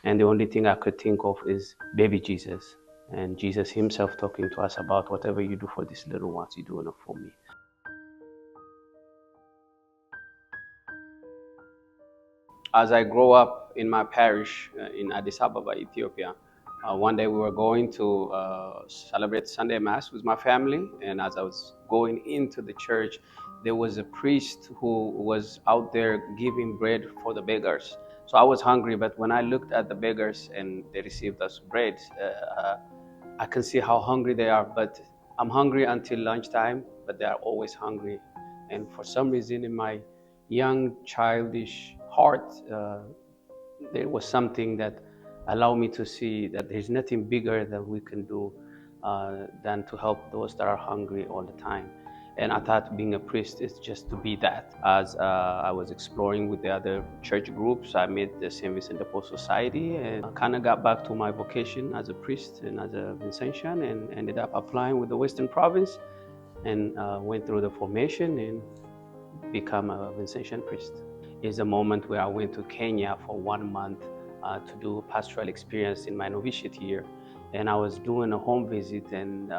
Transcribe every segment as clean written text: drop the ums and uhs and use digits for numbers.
And the only thing I could think of is baby Jesus, and Jesus himself talking to us about whatever you do for these little ones, you do it for me. As I grow up in my parish in Addis Ababa, Ethiopia, one day we were going to celebrate Sunday Mass with my family, and as I was going into the church, there was a priest who was out there giving bread for the beggars. So I was hungry, but when I looked at the beggars and they received us bread, I can see how hungry they are. But I'm hungry until lunchtime, but they are always hungry. And for some reason, in my young, childish heart, there was something that allowed me to see that there's nothing bigger that we can do than to help those that are hungry all the time. And I thought being a priest is just to be that. As I was exploring with the other church groups, I met the St. Vincent de Paul Society, and I kind of got back to my vocation as a priest and as a Vincentian, and ended up applying with the Western Province, and went through the formation and become a Vincentian priest. Is a moment where I went to Kenya for 1 month to do a pastoral experience in my novitiate year. And I was doing a home visit, and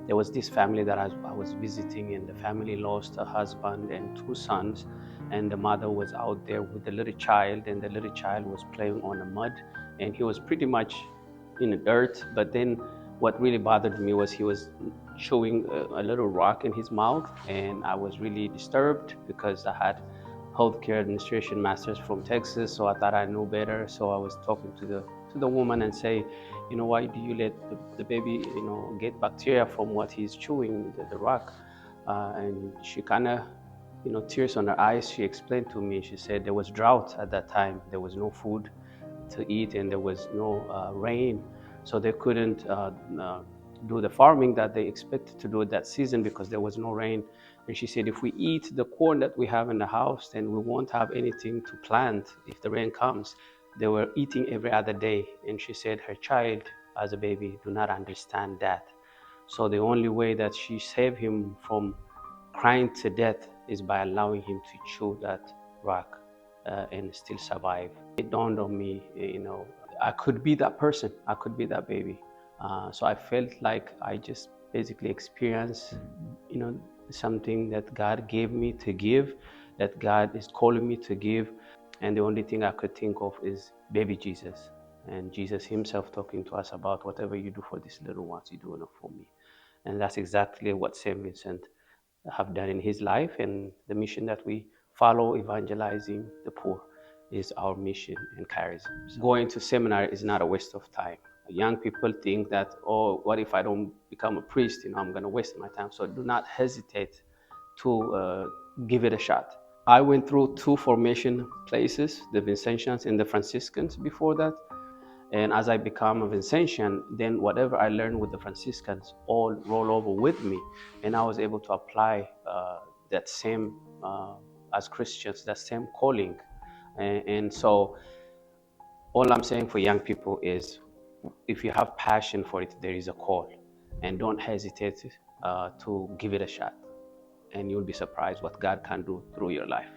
there was this family that I was visiting, and the family lost a husband and 2 sons, and the mother was out there with the little child, and the little child was playing on the mud, and he was pretty much in the dirt. But then what really bothered me was he was chewing a little rock in his mouth, and I was really disturbed because I had healthcare administration masters from Texas, so I thought I knew better. So I was talking to the woman and say, why do you let the baby, get bacteria from what he's chewing, the rock? And she kind of, tears on her eyes, she explained to me. She said there was drought at that time. There was no food to eat, and there was no rain, so they couldn't do the farming that they expected to do that season because there was no rain. And she said, if we eat the corn that we have in the house, then we won't have anything to plant if the rain comes. They were eating every other day. And she said her child, as a baby, do not understand that. So the only way that she saved him from crying to death is by allowing him to chew that rock and still survive. It dawned on me, I could be that person. I could be that baby. So I felt like I just basically experienced, something that God gave me to give, that God is calling me to give. And the only thing I could think of is baby Jesus, and Jesus himself talking to us about whatever you do for these little ones, you do it for me. And that's exactly what St. Vincent have done in his life, and the mission that we follow, evangelizing the poor, is our mission and charism. So going to seminary is not a waste of time. Young people think that, what if I don't become a priest? I'm going to waste my time. So do not hesitate to give it a shot. I went through 2 formation places, the Vincentians and the Franciscans before that. And as I become a Vincentian, then whatever I learned with the Franciscans all roll over with me. And I was able to apply that same, as Christians, that same calling. And so all I'm saying for young people is, if you have passion for it, there is a call, and don't hesitate to give it a shot, and you'll be surprised what God can do through your life.